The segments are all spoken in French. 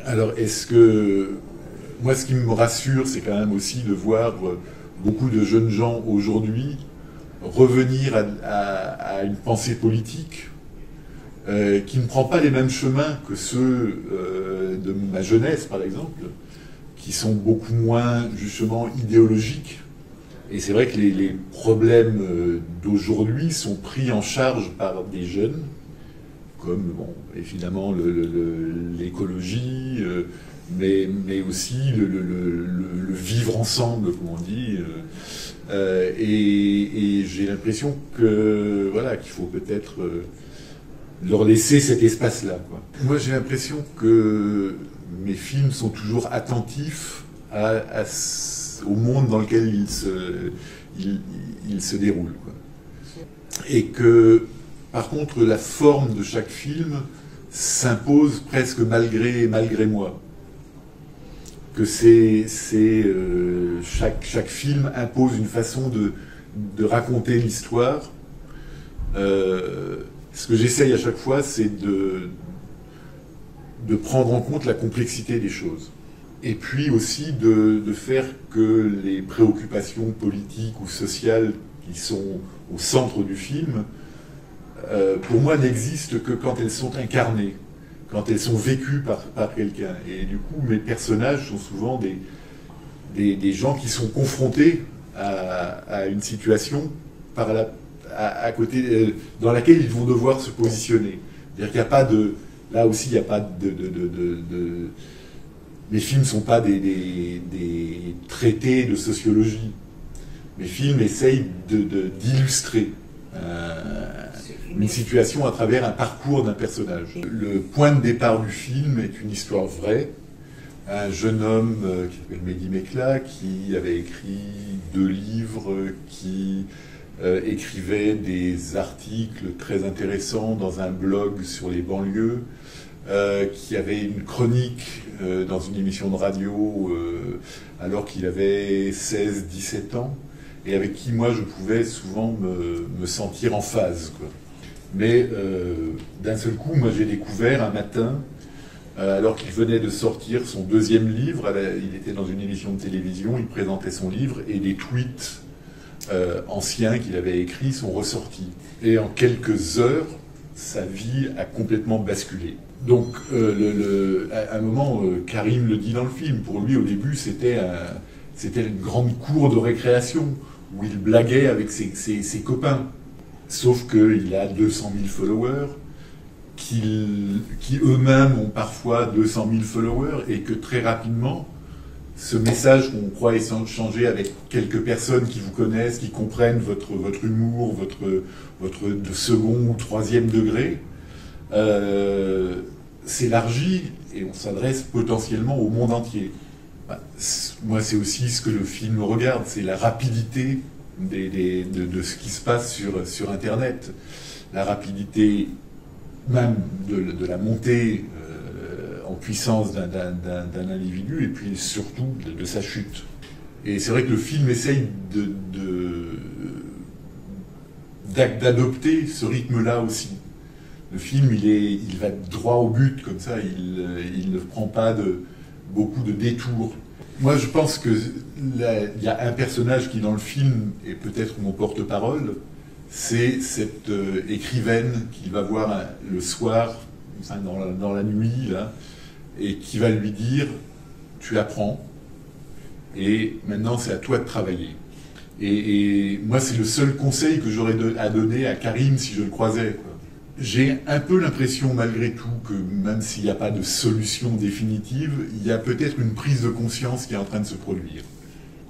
Alors, est-ce que... Moi, ce qui me rassure, c'est quand même aussi de voir beaucoup de jeunes gens aujourd'hui revenir à une pensée politique qui ne prend pas les mêmes chemins que ceux de ma jeunesse, par exemple, qui sont beaucoup moins, justement, idéologiques. Et c'est vrai que les problèmes d'aujourd'hui sont pris en charge par des jeunes, comme, bon, évidemment, l'écologie, mais aussi le vivre ensemble, comme on dit. Et j'ai l'impression que, voilà, qu'il faut peut-être leur laisser cet espace-là, quoi. Moi, j'ai l'impression que mes films sont toujours attentifs au monde dans lequel ils se déroulent, quoi. Et que, par contre, la forme de chaque film s'impose presque malgré moi. Que chaque film impose une façon de raconter l'histoire. Ce que j'essaye à chaque fois, c'est de prendre en compte la complexité des choses. Et puis aussi de faire que les préoccupations politiques ou sociales qui sont au centre du film, pour moi, n'existent que quand elles sont incarnées, quand elles sont vécues par quelqu'un. Et du coup, mes personnages sont souvent des gens qui sont confrontés à une situation à côté, dans laquelle ils vont devoir se positionner. C'est-à-dire qu'il n'y a pas de... Là aussi, il n'y a pas de... Mes films ne sont pas des traités de sociologie. Mes films essayent d'illustrer une situation à travers un parcours d'un personnage. Le point de départ du film est une histoire vraie. Un jeune homme qui s'appelle Mehdi Mekla, qui avait écrit 2 livres, qui écrivait des articles très intéressants dans un blog sur les banlieues, qui avait une chronique dans une émission de radio alors qu'il avait 16-17 ans, et avec qui moi je pouvais souvent me sentir en phase, quoi. Mais d'un seul coup, moi j'ai découvert un matin, alors qu'il venait de sortir son 2e livre, il était dans une émission de télévision, il présentait son livre, et des tweets anciens qu'il avait écrits sont ressortis. Et en quelques heures, sa vie a complètement basculé. Donc, à un moment, Karim le dit dans le film, pour lui, au début, c'était une grande cour de récréation, où il blaguait avec ses copains. Sauf qu'il a 200 000 followers, qui eux-mêmes ont parfois 200 000 followers, et que très rapidement, ce message qu'on croit échanger avec quelques personnes qui vous connaissent, qui comprennent votre humour, votre de second ou 3e degré, s'élargit et on s'adresse potentiellement au monde entier. Moi, c'est aussi ce que le film regarde, c'est la rapidité de ce qui se passe sur Internet. La rapidité même de la montée en puissance d'un individu, et puis surtout de sa chute. Et c'est vrai que le film essaye d'adopter ce rythme-là aussi. Le film, il va droit au but, comme ça, il ne prend pas beaucoup de détours. Moi, je pense qu'il y a un personnage qui, dans le film, est peut-être mon porte-parole, c'est cette écrivaine qu'il va voir le soir, enfin, dans la nuit, là, et qui va lui dire « Tu apprends, et maintenant c'est à toi de travailler ». Et moi, c'est le seul conseil que j'aurais à donner à Karim si je le croisais, quoi. J'ai un peu l'impression, malgré tout, que même s'il n'y a pas de solution définitive, il y a peut-être une prise de conscience qui est en train de se produire.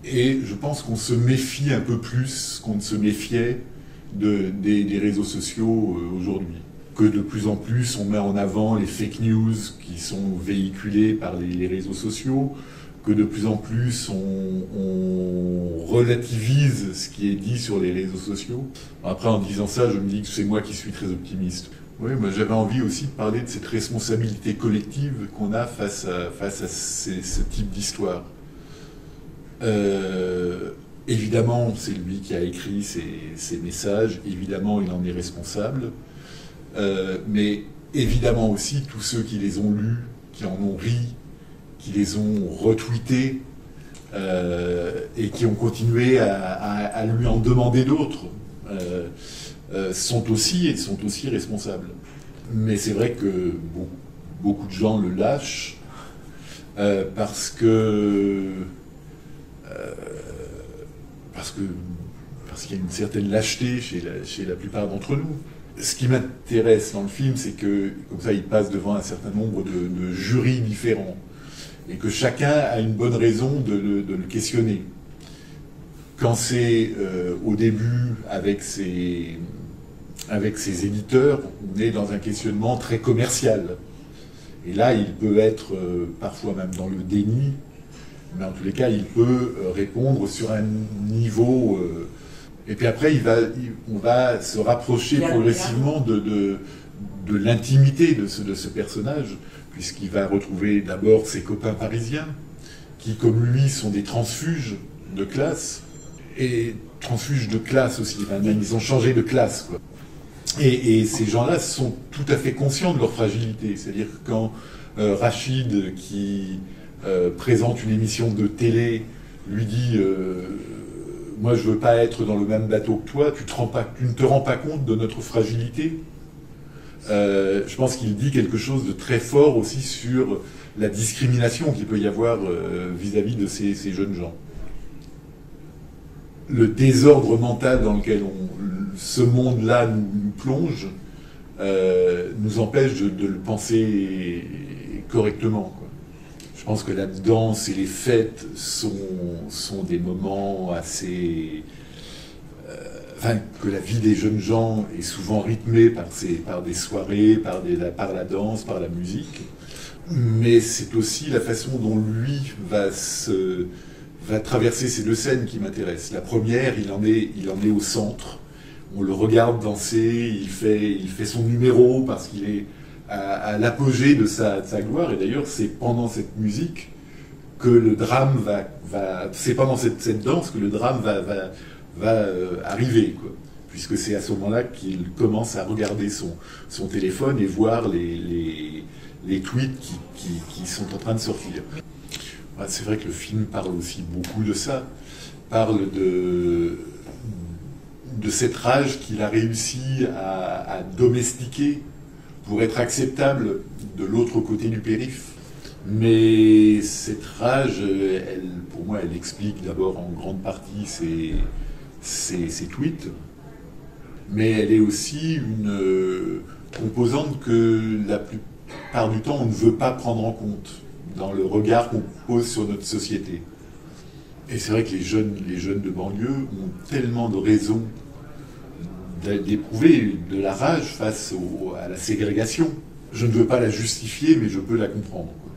Et je pense qu'on se méfie un peu plus qu'on ne se méfiait des réseaux sociaux aujourd'hui. Que de plus en plus on met en avant les fake news qui sont véhiculées par les réseaux sociaux, que de plus en plus on relativise ce qui est dit sur les réseaux sociaux. Après, en disant ça, je me dis que c'est moi qui suis très optimiste. Oui, moi j'avais envie aussi de parler de cette responsabilité collective qu'on a face à ce type d'histoire. Évidemment, c'est lui qui a écrit ces messages, évidemment il en est responsable, mais évidemment aussi tous ceux qui les ont lus, qui en ont ri, qui les ont retweetés et qui ont continué à lui en demander d'autres, sont aussi responsables. Mais c'est vrai que beaucoup de gens le lâchent parce qu'il y a une certaine lâcheté chez la plupart d'entre nous. Ce qui m'intéresse dans le film, c'est que, comme ça, il passe devant un certain nombre de jurys différents, et que chacun a une bonne raison de le questionner. Quand c'est au début avec ses éditeurs, on est dans un questionnement très commercial. Et là, il peut être parfois même dans le déni, mais en tous les cas, il peut répondre sur un niveau... et puis après, on va se rapprocher progressivement de l'intimité de ce personnage, puisqu'il va retrouver d'abord ses copains parisiens, qui, comme lui, sont des transfuges de classe. Et transfuges de classe aussi, ils ont changé de classe, quoi. Et ces gens-là sont tout à fait conscients de leur fragilité. C'est-à-dire que quand Rachid, qui présente une émission de télé, lui dit moi je veux pas être dans le même bateau que toi, tu ne te rends pas compte de notre fragilité. Je pense qu'il dit quelque chose de très fort aussi sur la discrimination qu'il peut y avoir vis-à-vis de ces jeunes gens. Le désordre mental dans lequel ce monde-là nous plonge nous empêche de le penser correctement, quoi. Je pense que la danse et les fêtes sont des moments assez... que la vie des jeunes gens est souvent rythmée par des soirées, par la danse, par la musique. Mais c'est aussi la façon dont lui va traverser ces deux scènes qui m'intéressent. La première, il en est au centre. On le regarde danser, il fait son numéro parce qu'il est à l'apogée de sa gloire. Et d'ailleurs, c'est pendant cette musique que le drame c'est pendant cette danse que le drame va arriver, quoi. Puisque c'est à ce moment-là qu'il commence à regarder son téléphone et voir les tweets qui sont en train de sortir. C'est vrai que le film parle aussi beaucoup de ça, parle de cette rage qu'il a réussi à domestiquer pour être acceptable de l'autre côté du périph'. Mais cette rage, pour moi, elle explique d'abord en grande partie ses tweets, mais elle est aussi une composante que la plupart du temps on ne veut pas prendre en compte dans le regard qu'on pose sur notre société. Et c'est vrai que les jeunes de banlieue ont tellement de raisons d'éprouver de la rage face à la ségrégation. Je ne veux pas la justifier, mais je peux la comprendre, quoi.